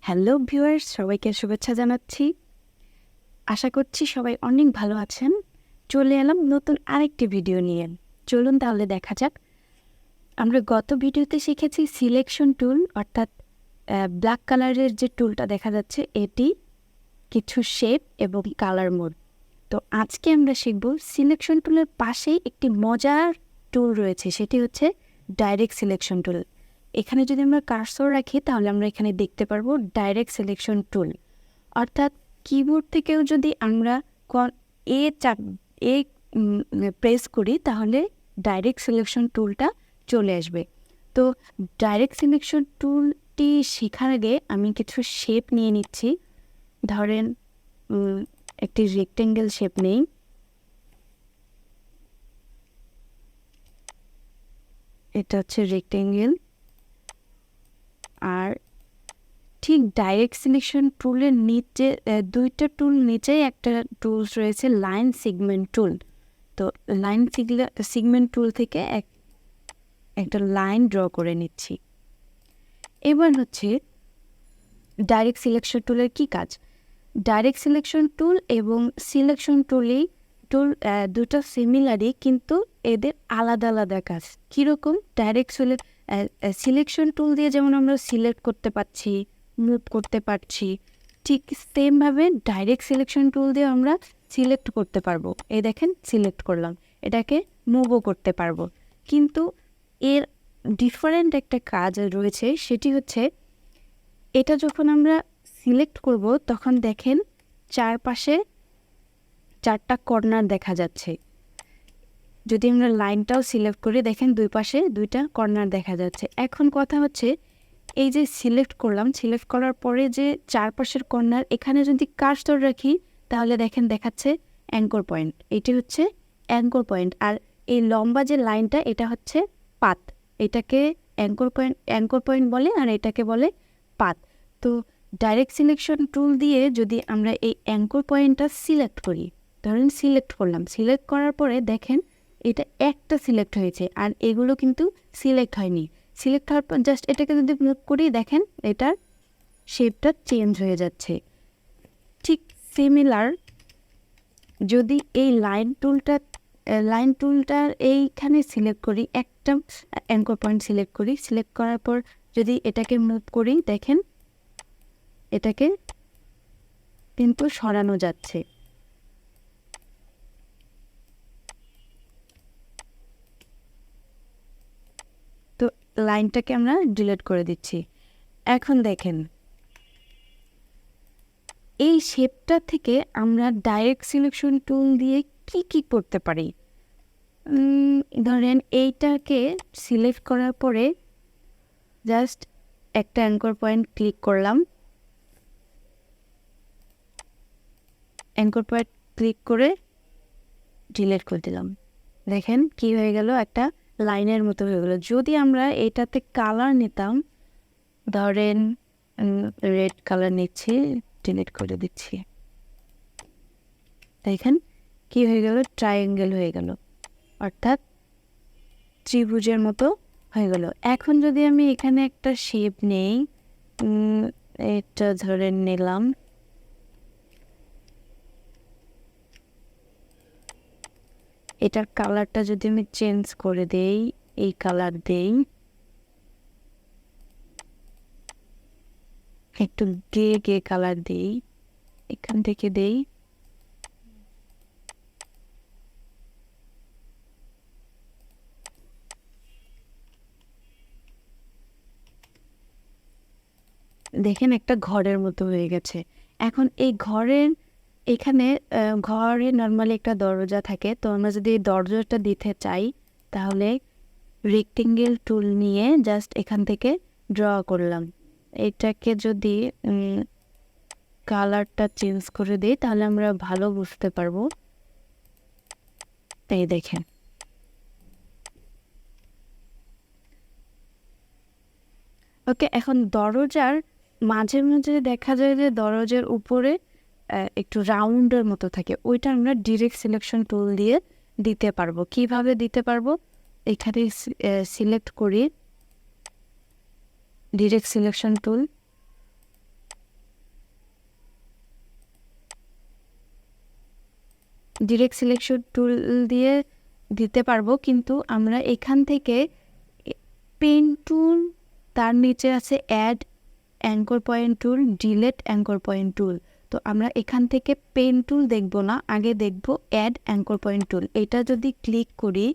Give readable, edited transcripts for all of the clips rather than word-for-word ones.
Hello viewers, সবাইকে শুভেচ্ছা জানাচ্ছি। আশা করছি সবাই অনেক ভালো আছেন। চলে এলাম নতুন আরেকটি ভিডিও নিয়ে। চলুন তাহলে দেখা যাক। আমরা গত ভিডিওতে শিখেছি সিলেকশন টুল, অর্থাৎ ব্ল্যাক কালারের যে টুলটা দেখা যাচ্ছে এটি কিছু শেপ এবং কালার মোড। তো আজকে আমরা শিখব সিলেকশন টুলের পাশেই একটি মজার টুল রয়েছে, সেটি হচ্ছে ডাইরেক্ট সিলেকশন টুল। এখানে যদি আমরা কার্সর রাখি তাহলে আমরা এখানে দেখতে পারবো ডাইরেক্ট সিলেকশন টুল, অর্থাৎ কিবোর্ড থেকেও যদি আমরা এ চাপ এ প্রেস করি তাহলে ডাইরেক্ট সিলেকশন টুলটা চলে আসবে। তো ডাইরেক্ট সিলেকশন টুলটি শেখার আগে আমি কিছু শেপ নিয়ে নিচ্ছি। ধরেন একটি রেক্টেঙ্গেল শেপ নেই। এটা হচ্ছে রেক্টেঙ্গেল। আর ঠিক ডাইরেক্ট সিলেকশন টুলের নিচে দুইটা টুল নিচেই একটা টুলস রয়েছে লাইন সিগমেন্ট টুল। তো লাইন সিগমেন্ট টুল থেকে একটা লাইন ড্র করে নিচ্ছি। এবার হচ্ছে ডাইরেক্ট সিলেকশন টুলের কি কাজ। ডাইরেক্ট সিলেকশন টুল এবং সিলেকশন টুল দুটো সিমিলারই, কিন্তু এদের আলাদা আলাদা কাজ। কীরকম? ডাইরেক্ট সিলেকশন টুল দিয়ে যেমন আমরা সিলেক্ট করতে পারছি, মুভ করতে পারছি, ঠিক সেমভাবে ডাইরেক্ট সিলেকশন টুল দিয়ে আমরা সিলেক্ট করতে পারবো। এই দেখেন, সিলেক্ট করলাম, এটাকে মুভও করতে পারবো। কিন্তু এর ডিফারেন্ট একটা কাজ রয়েছে, সেটি হচ্ছে এটা যখন আমরা সিলেক্ট করব তখন দেখেন চারপাশে চারটা কর্নার দেখা যাচ্ছে। যদি আমরা লাইনটাও সিলেক্ট করি দেখেন দুই পাশে দুইটা কর্নার দেখা যাচ্ছে। এখন কথা হচ্ছে এই যে সিলেক্ট করলাম, সিলেক্ট করার পরে যে চারপাশের কর্নার, এখানে যদি কার্সর রাখি তাহলে দেখেন দেখাচ্ছে অ্যাঙ্কর পয়েন্ট। এটি হচ্ছে অ্যাঙ্কর পয়েন্ট। আর এই লম্বা যে লাইনটা এটা হচ্ছে পাত। এটাকে অ্যাঙ্কর পয়েন্ট বলে, আর এটাকে বলে পাত। তো ডাইরেক্ট সিলেকশন টুল দিয়ে যদি আমরা এই অ্যাঙ্কর পয়েন্টটা সিলেক্ট করি, ধরেন সিলেক্ট করলাম, সিলেক্ট করার পরে দেখেন এটা একটা সিলেক্ট হয়েছে, আর এগুলো কিন্তু সিলেক্ট হয়নি। সিলেক্ট হওয়ার পর জাস্ট এটাকে যদি মুভ করি দেখেন এটার শেপটা চেঞ্জ হয়ে যাচ্ছে। ঠিক সিমিলার যদি এই লাইন টুলটার এইখানে সিলেক্ট করি, একটা অ্যাঙ্কর পয়েন্ট সিলেক্ট করি, সিলেক্ট করার পর যদি এটাকে মুভ করি দেখেন এটাকে কিন্তু সরানো যাচ্ছে। তো লাইনটাকে আমরা ডিলিট করে দিচ্ছি। এখন দেখেন এই শেপটা থেকে আমরা ডাইরেক্ট সিলেকশন টুল দিয়ে কি কি করতে পারি। ধরেন এইটাকে সিলেক্ট করার পরে জাস্ট একটা অ্যাঙ্কর পয়েন্ট ক্লিক করলাম, অ্যাঙ্কর পয়েন্ট ক্লিক করে ডিলিট করে দিলাম। দেখেন কি হয়ে গেল, একটা লাইনের মতো হয়ে গেল। যদি আমরা এটাতে কালার নিতাম, ধরেন রেড কালার নিচ্ছি, ডিলিট করে দিচ্ছি, দেখেন কি হয়ে গেল, ট্রায়াঙ্গেল হয়ে গেল, অর্থাৎ ত্রিভুজের মতো হয়ে গেল। এখন যদি আমি এখানে একটা শেপ নেই, এটা ধরে নিলাম, এটার কালারটা যদি আমি চেঞ্জ করে দেই, এই কালার দেই, একটু গে কালার দেই, এখান থেকে দেই, দেখেন একটা ঘরের মতো হয়ে গেছে। এখন এই এখানে ঘরে নর্মালি একটা দরজা থাকে। তো আমরা যদি এই দরজাটা দিতে চাই তাহলে রেক্টেঙ্গেল টুল নিয়ে জাস্ট এখান থেকে ড্র করলাম। এটাকে যদি কালারটা চেঞ্জ করে দিই তাহলে আমরা ভালো বুঝতে পারবো। এই দেখেন, ওকে। এখন দরজার মাঝে মাঝে দেখা যায় যে দরজার উপরে একটু রাউন্ডের মতো থাকে, ওইটা আমরা ডিরেক্ট সিলেকশন টুল দিয়ে দিতে পারবো। কিভাবে দিতে পারবো? এখানে সিলেক্ট করি direct selection tool, direct selection tool দিয়ে দিতে পারবো, কিন্তু আমরা এখান থেকে পেন টুল, তার নিচে আছে add anchor point tool, delete anchor point tool. তো আমরা এখান থেকে পেন টুল দেখব না, আগে দেখব অ্যাড অ্যাঙ্কর পয়েন্ট টুল। এটা যদি ক্লিক করি,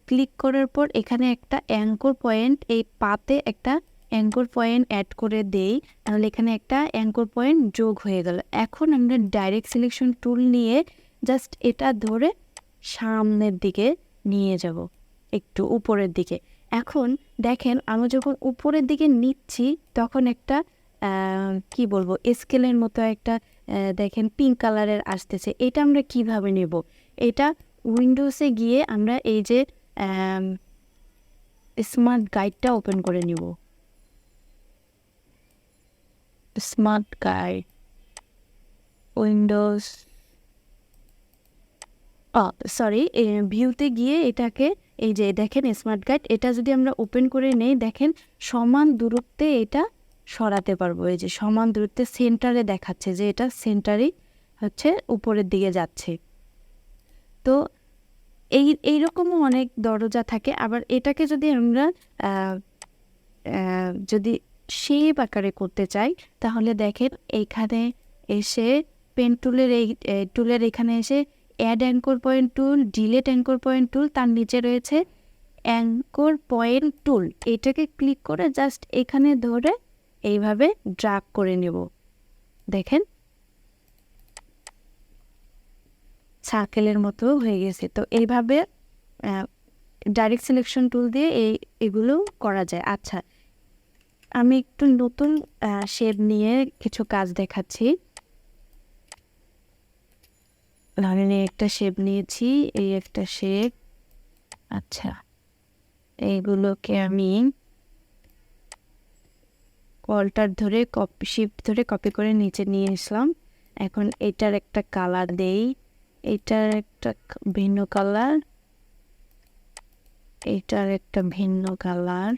ক্লিক করার পর এখানে একটা অ্যাঙ্কর পয়েন্ট, এই পাতে একটা অ্যাঙ্কর পয়েন্ট অ্যাড করে দেই, তাহলে এখানে একটা অ্যাঙ্কর পয়েন্ট যোগ হয়ে গেল। এখন আমরা ডাইরেক্ট সিলেকশন টুল নিয়ে জাস্ট এটা ধরে সামনের দিকে নিয়ে যাব, একটু উপরের দিকে। এখন দেখেন আমি যখন উপরের দিকে নিচ্ছি তখন একটা কি বলবো, স্কেলের মতো একটা দেখেন পিঙ্ক কালারের আসতেছে। এটা আমরা কিভাবে নেব? এটা উইন্ডোজে গিয়ে আমরা এই যে স্মার্ট গাইডটা ওপেন করে নিব। স্মার্ট গাইড, উইন্ডোজ, সরি, ভিউতে গিয়ে এটাকে এই যে দেখেন স্মার্ট গাইড, এটা যদি আমরা ওপেন করে নেই, দেখেন সমান দূরত্বে এটা সরাতে পারবো। এই যে সমান দূরত্বে সেন্টারে দেখাচ্ছে যে এটা সেন্টারই হচ্ছে উপরের দিকে যাচ্ছে। তো এইরকমও অনেক দরজা থাকে। আবার এটাকে যদি আমরা যদি শেপ আকারে করতে চাই, তাহলে দেখেন এইখানে এসে পেন টুলের এই টুলের এখানে এসে add anchor point tool, delete anchor point tool, তার নিচে রয়েছে অ্যাঙ্কর পয়েন্ট টুল। এটাকে ক্লিক করে জাস্ট এখানে ধরে এইভাবে ড্র্যাগ করে নেব। দেখেন সার্কেলের মতো হয়ে গেছে। তো এইভাবে ডাইরেক্ট সিলেকশন টুল দিয়ে এগুলো করা যায়। আচ্ছা, আমি একটু নতুন শেপ নিয়ে কিছু কাজ দেখাচ্ছি। আমি একটা শেপ নিয়েছি, এই একটা শেপ। আচ্ছা, এইগুলোকে আমি অল্টার ধরে শিফট ধরে কপি করে নিচে নিয়ে আসলাম। এখন এটার একটা কালার দেই, এটার একটা ভিন্ন কালার, এটার একটা ভিন্ন কালার।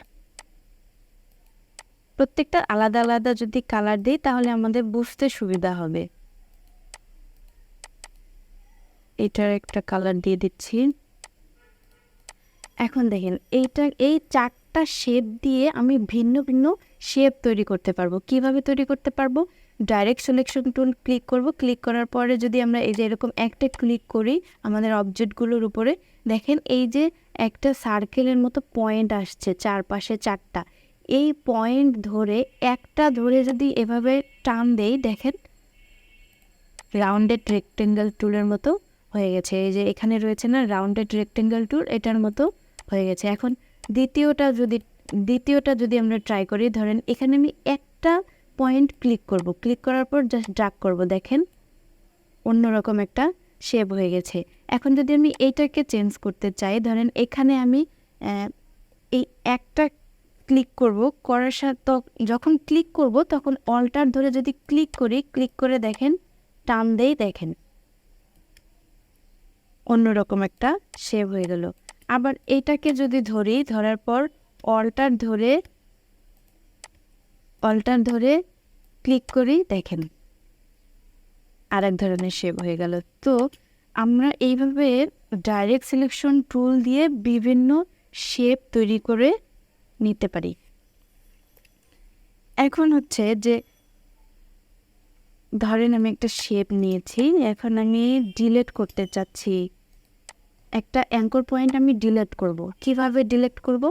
প্রত্যেকটা আলাদা আলাদা যদি কালার দিই তাহলে আমাদের বুঝতে সুবিধা হবে। এটার একটা কালার দিয়ে দিচ্ছি। এখন দেখেন এই চারটা শেপ দিয়ে আমি ভিন্ন ভিন্ন শেপ তৈরি করতে পারবো। কিভাবে তৈরি করতে পারবো? ডাইরেক্ট সিলেকশন টুল ক্লিক করব, ক্লিক করার পরে যদি আমরা এই যে এরকম একটা ক্লিক করি আমাদের অবজেক্টগুলোর উপরে, দেখেন এই যে একটা সার্কেলের মতো পয়েন্ট আসছে চারপাশে চারটা। এই পয়েন্ট ধরে একটা ধরে যদি এভাবে টান দেই, দেখেন রাউন্ডেড রেক্টেঙ্গেল টুলের মতো হয়ে গেছে। এই যে এখানে রয়েছে না রাউন্ডেড রেক্টেঙ্গেল টুল, এটার মতো হয়ে গেছে। এখন দ্বিতীয়টা যদি আমরা ট্রাই করি, ধরেন এখানে আমি একটা পয়েন্ট ক্লিক করব, ক্লিক করার পর জাস্ট ড্র্যাগ করব, দেখেন অন্যরকম একটা শেপ হয়ে গেছে। এখন যদি আমি এইটাকে চেঞ্জ করতে চাই, ধরেন এখানে আমি এই একটা ক্লিক করব, করার সাথে যখন ক্লিক করব তখন অল্টার ধরে যদি ক্লিক করি, ক্লিক করে দেখেন টান দেই, দেখেন অন্যরকম একটা শেপ হয়ে গেল। আবার এটাকে যদি ধরি, ধরার পর অল্টার ধরে ক্লিক করি, দেখেন আরেক ধরনের শেপ হয়ে গেল। তো আমরা এইভাবে ডাইরেক্ট সিলেকশন টুল দিয়ে বিভিন্ন শেপ তৈরি করে নিতে পারি। এখন হচ্ছে যে ধরেন আমি একটা শেপ নিয়েছি, এখন আমি ডিলিট করতে চাচ্ছি একটা অ্যাঙ্কর পয়েন্ট, আমি ডিলিট করব। কিভাবে ডিলিট করব?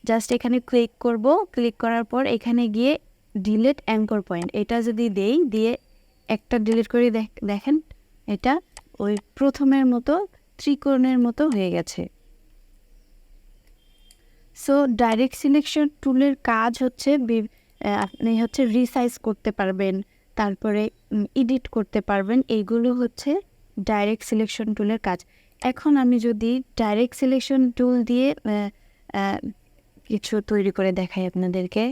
জাস্ট এখানে ক্লিক করব, ক্লিক করার পর এখানে গিয়ে ডিলিট অ্যাঙ্কর পয়েন্ট এটা যদি দেই, দিয়ে একটা ডিলিট করে দেখেন এটা ওই প্রথমের মতো ত্রিকোণের মতো হয়ে গেছে। সো ডাইরেক্ট সিলেকশন টুলের কাজ হচ্ছে আপনি হচ্ছে রিসাইজ করতে পারবেন, তারপরে এডিট করতে পারবেন। এইগুলো হচ্ছে ডাইরেক্ট সিলেকশন টুলের কাজ। এখন আমি যদি ডাইরেক্ট সিলেকশন টুল দিয়ে কিছু তৈরি করে দেখাই আপনাদেরকে,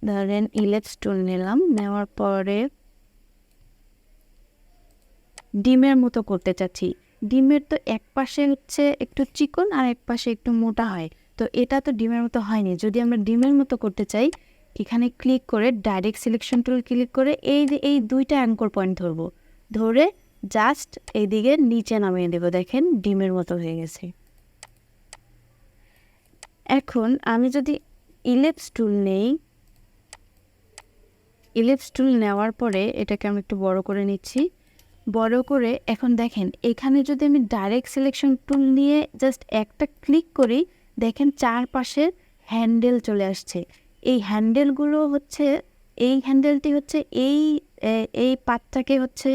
ধরেন ইলেপস টুল নিলাম, নেওয়ার পরে ডিমের মতো করতে চাচ্ছি। ডিমের তো এক পাশে হচ্ছে একটু চিকন আর এক পাশে একটু মোটা হয়, তো এটা তো ডিমের মতো হয়নি। যদি আমরা ডিমের মতো করতে চাই, এখানে ক্লিক করে ডাইরেক্ট সিলেকশন টুল ক্লিক করে এই যে এই দুইটা অ্যাঙ্কর পয়েন্ট ধরবো, ধরে জাস্ট এইদিকে নিচে নামিয়ে দেবো, দেখেন ডিমের মতো হয়ে গেছে। এখন আমি যদি ইলিপস টুল নেই, ইলিপস টুল নেওয়ার পরে এটাকে আমি একটু বড় করে নিচ্ছি। বড় করে এখন দেখেন এখানে যদি আমি ডাইরেক্ট সিলেকশন টুল নিয়ে জাস্ট একটা ক্লিক করি, দেখেন চারপাশের হ্যান্ডেল চলে আসছে। এই হ্যান্ডেলগুলো হচ্ছে, এই হ্যান্ডেলটি হচ্ছে এই পাতটাকে হচ্ছে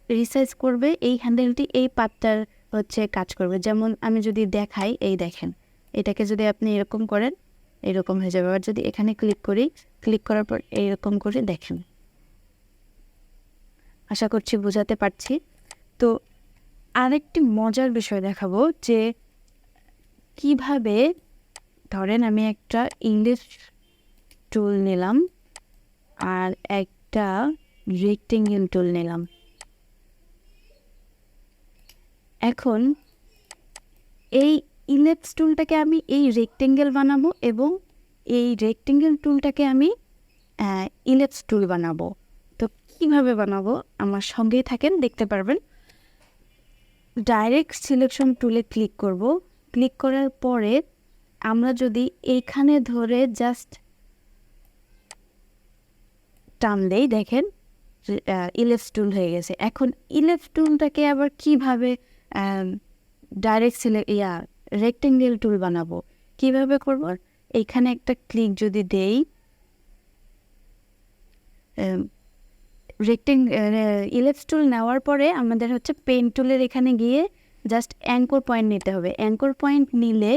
রিসাইজ করবে, এই হ্যান্ডেলটি এই পাতটার হচ্ছে কাজ করবে। যেমন আমি যদি দেখাই, এই দেখেন এটাকে যদি আপনি এরকম করেন এরকম হয়ে যাবে। আবার যদি এখানে ক্লিক করি, ক্লিক করার পর এইরকম করে দেখেন। আশা করছি বোঝাতে পারছি। তো আরেকটি মজার বিষয় দেখাবো যে কিভাবে, ধরেন আমি একটা ইংলিশ টুল নিলাম আর একটা রেক্টেঙ্গেল টুল নিলাম। এখন এই ইলিপস টুলটাকে আমি এই রেক্টেঙ্গেল বানাবো এবং এই রেক্টেঙ্গেল টুলটাকে আমি ইলিপস টুল বানাবো। তো কিভাবে বানাবো আমার সঙ্গেই থাকেন, দেখতে পারবেন। ডাইরেক্ট সিলেকশন টুলে ক্লিক করব। ক্লিক করার পরে আমরা যদি এইখানে ধরে জাস্ট টান দেই, দেখেন ইলিপস টুল হয়ে গেছে। এখন ইলিপস টুলটাকে আবার কিভাবে ডাইরেক্ট রেক্টেঙ্গেল টুল বানাবো, কিভাবে করব? এইখানে একটা ক্লিক যদি দেই, ইলিপস টুল নেওয়ার পরে আমাদের হচ্ছে পেন টুলের এখানে গিয়ে জাস্ট অ্যাঙ্কর পয়েন্ট নিতে হবে। অ্যাঙ্কর পয়েন্ট নিলে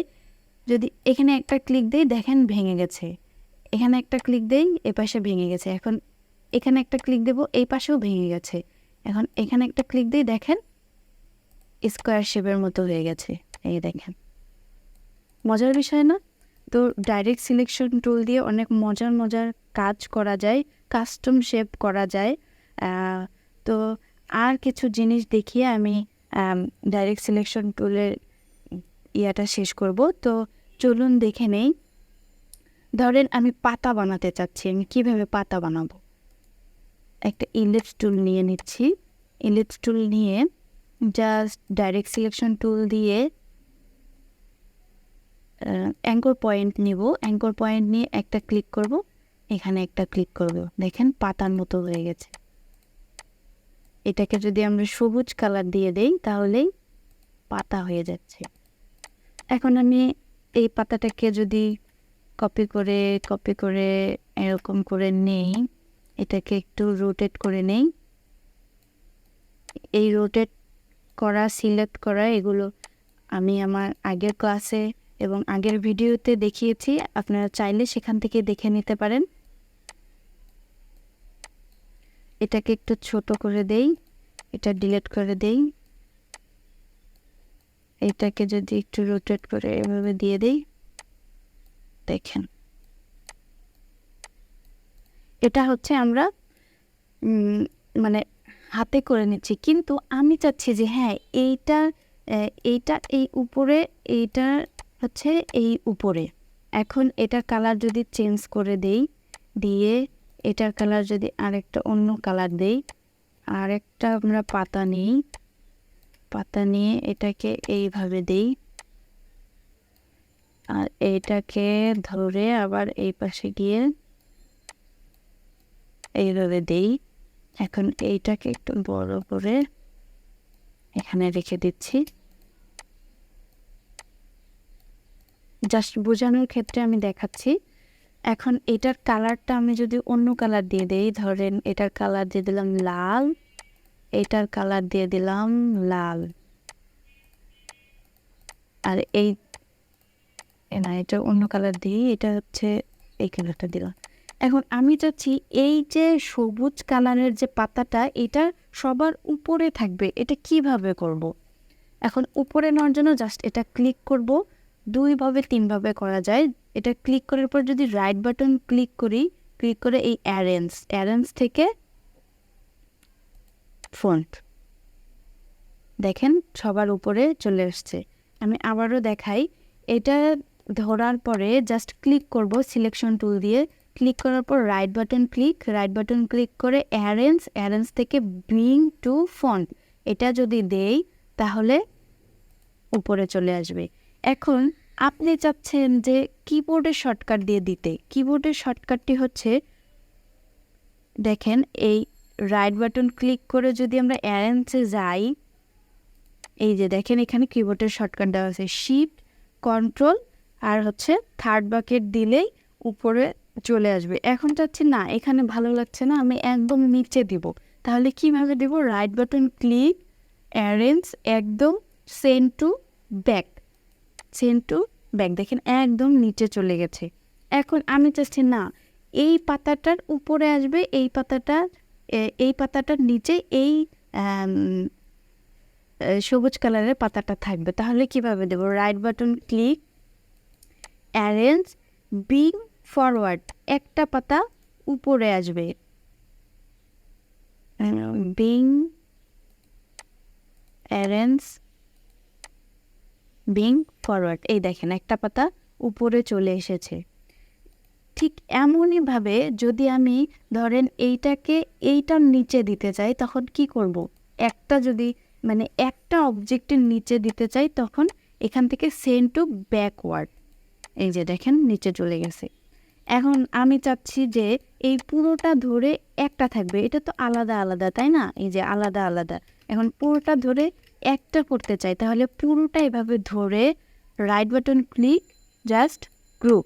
যদি এখানে একটা ক্লিক দেই, দেখেন ভেঙে গেছে। এখানে একটা ক্লিক দেই, এপাশে ভেঙে গেছে। এখন এখানে একটা ক্লিক দেব, এই পাশেও ভেঙে গেছে। এখন এখানে একটা ক্লিক দিই, দেখেন স্কোয়ার শেপের মতো হয়ে গেছে। এই দেখেন, মজার বিষয় না? তো ডাইরেক্ট সিলেকশন টুল দিয়ে অনেক মজার মজার কাজ করা যায়, কাস্টম শেপ করা যায়। তো আর কিছু জিনিস দেখিয়ে আমি ডাইরেক্ট সিলেকশন টুলের ইয়াটা শেষ করব। তো চলুন দেখে নেই। ধরেন আমি পাতা বানাতে চাচ্ছি, আমি কিভাবে পাতা বানাবো? একটা ইলিপস টুল নিয়ে নিচ্ছি। ইলিপস টুল নিয়ে জাস্ট ডাইরেক্ট সিলেকশন টুল দিয়ে অ্যাঙ্কর পয়েন্ট নিব। অ্যাঙ্কর পয়েন্ট নিয়ে একটা ক্লিক করব, এখানে একটা ক্লিক করব, দেখেন পাতার মতো হয়ে গেছে। এটাকে যদি আমরা সবুজ কালার দিয়ে দেই তাহলেই পাতা হয়ে যাচ্ছে। এখন আমি এই পাতাটাকে যদি কপি করে এরকম করে নেই, এটাকে একটু রোটেট করে নেই। এই রোটেট করা, সিলেক্ট করা, এগুলো আমি আমার আগের ক্লাসে এবং আগের ভিডিওতে দেখিয়েছি, আপনারা চাইলে সেখান থেকে দেখে নিতে পারেন। এটাকে একটু ছোট করে দেই, এটা ডিলিট করে দেই। এটাকে যদি একটু রোটেট করে এভাবে দিয়ে দেই, দেখেন এটা হচ্ছে আমরা মানে হাতে করে নিচ্ছি। কিন্তু আমি চাচ্ছি যে হ্যাঁ এইটা এই উপরে, এইটা হচ্ছে এই উপরে। এখন এটার কালার যদি চেঞ্জ করে দেই, দিয়ে এটার কালার যদি আরেকটা অন্য কালার দেই, আরেকটা আমরা পাতা নিই, পাতা নিয়ে এটাকে এইভাবে দেই, আর এইটাকে ধরে আবার এই পাশে গিয়ে এইভাবে দেই। এখন এইটাকে একটু বড় করে এখানে রেখে দিচ্ছি। জাস্ট বোঝানোর ক্ষেত্রে আমি দেখাচ্ছি। এখন এটার কালারটা আমি যদি অন্য কালার দিয়ে দেই, ধরেন এটার কালার দিয়ে দিলাম লাল, এটার কালার দিয়ে দিলাম লাল, আর এই না এটা অন্য কালার দিই, এটা হচ্ছে এই কালারটা দিলাম। এখন আমি চাচ্ছি এই যে সবুজ কালারের যে পাতাটা, এটা সবার উপরে থাকবে। এটা কিভাবে করব? এখন উপরে নেওয়ার জন্য জাস্ট এটা ক্লিক করব। দুইভাবে তিনভাবে করা যায়। এটা ক্লিক করার পর যদি রাইট বাটন ক্লিক করি, ক্লিক করে এই অ্যারেঞ্জ থেকে ফন্ট, দেখেন সবার উপরে চলে আসছে। আমি আবারও দেখাই। এটা ধরার পরে জাস্ট ক্লিক করব সিলেকশন টুল দিয়ে। ক্লিক করার পর রাইট বাটন ক্লিক করে অ্যারেঞ্জ থেকে ব্রিং টু ফন্ট, এটা যদি দেই তাহলে উপরে চলে আসবে। এখন আপনি চাচ্ছেন যে কিবোর্ডের শর্টকাট দিয়ে দিতে। কিবোর্ডের শর্টকাটটি হচ্ছে, দেখেন এই রাইট বাটন ক্লিক করে যদি আমরা অ্যারেঞ্জে যাই, এই যে দেখেন এখানে কিবোর্ডের শর্টকাট দেওয়া আছে শিফট কন্ট্রোল আর হচ্ছে থার্ড বাকেট দিলেই উপরে চলে আসবে। এখন চাচ্ছি না, এখানে ভালো লাগছে না, আমি একদম নিচে দিব। তাহলে কিভাবে দেব? রাইট বাটন ক্লিক, অ্যারেঞ্জ, একদম send to back, send to back, দেখেন একদম নিচে চলে গেছে। এখন আমি চাচ্ছি না, এই পাতাটার উপরে আসবে, এই পাতাটার নিচে এই সবুজ কালারের পাতাটা থাকবে। তাহলে কিভাবে দেব? Right button click, arrange, bring forward, একটা পাতা উপরে আসবে, ব্রিং, অ্যারেঞ্জ, ব্রিং ফরওয়ার্ড, এই দেখেন একটা পাতা উপরে চলে এসেছে। ঠিক এমনইভাবে যদি আমি ধরেন এইটার নিচে দিতে চাই, তখন কি করব? একটা অবজেক্টের নিচে দিতে চাই, তখন এখান থেকে সেন্ড টু ব্যাকওয়ার্ড, এই যে দেখেন নিচে চলে গেছে। এখন আমি চাচ্ছি যে এই পুরোটা ধরে একটা থাকবে, এটা তো আলাদা আলাদা তাই না, এই যে আলাদা আলাদা। এখন পুরোটা ধরে একটা করতে চাই, তাহলে পুরোটা এভাবে ধরে right button click, just group.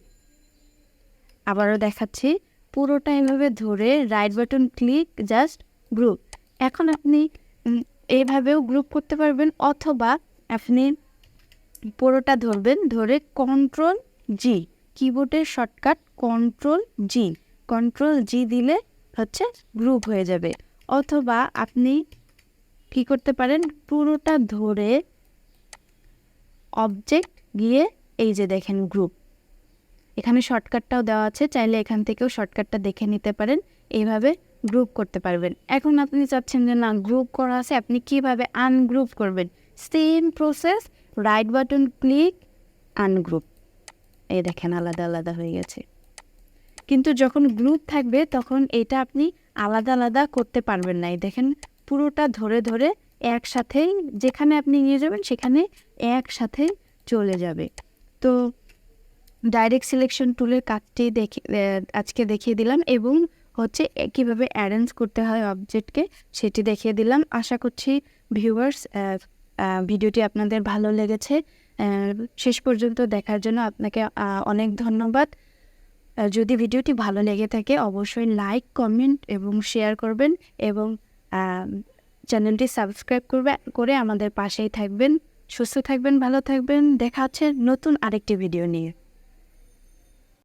আবারও দেখাচ্ছি, পুরোটা এভাবে ধরে right button click, just group. এখন আপনি এইভাবেও গ্রুপ করতে পারবেন, অথবা আপনি পুরোটা ধরবেন, ধরে কন্ট্রোল জি, কিবোর্ডের শর্টকাট কন্ট্রোল জি দিলে হচ্ছে গ্রুপ হয়ে যাবে। অথবা আপনি কি করতে পারেন, পুরোটা ধরে অবজেক্ট গিয়ে এই যে দেখেন গ্রুপ, এখানে শর্টকাটটাও দেওয়া আছে, চাইলে এখান থেকেও শর্টকাটটা দেখে নিতে পারেন, এইভাবে গ্রুপ করতে পারবেন। এখন আপনি চাচ্ছেন যে না, গ্রুপ করা আছে, আপনি কিভাবে আনগ্রুপ করবেন? Same process, right button click, ungroup, এই দেখেন আলাদা আলাদা হয়ে গেছে। কিন্তু যখন গ্রুপ থাকবে তখন এটা আপনি আলাদা আলাদা করতে পারবেন না। এই দেখেন পুরোটা ধরে ধরে একসাথেই যেখানে আপনি নিয়ে যাবেন সেখানে একসাথে চলে যাবে। তো ডাইরেক্ট সিলেকশন টুলের কাজটি আজকে দেখিয়ে দিলাম, এবং হচ্ছে কীভাবে অ্যারেঞ্জ করতে হয় অবজেক্টকে সেটি দেখিয়ে দিলাম। আশা করছি ভিউয়ার্স ভিডিওটি আপনাদের ভালো লেগেছে। শেষ পর্যন্ত দেখার জন্য আপনাকে অনেক ধন্যবাদ। যদি ভিডিওটি ভালো লেগে থাকে অবশ্যই লাইক, কমেন্ট এবং শেয়ার করবেন, এবং চ্যানেলটি সাবস্ক্রাইব করে আমাদের পাশেই থাকবেন। সুস্থ থাকবেন, ভালো থাকবেন। দেখা হচ্ছে নতুন আরেকটি ভিডিও নিয়ে।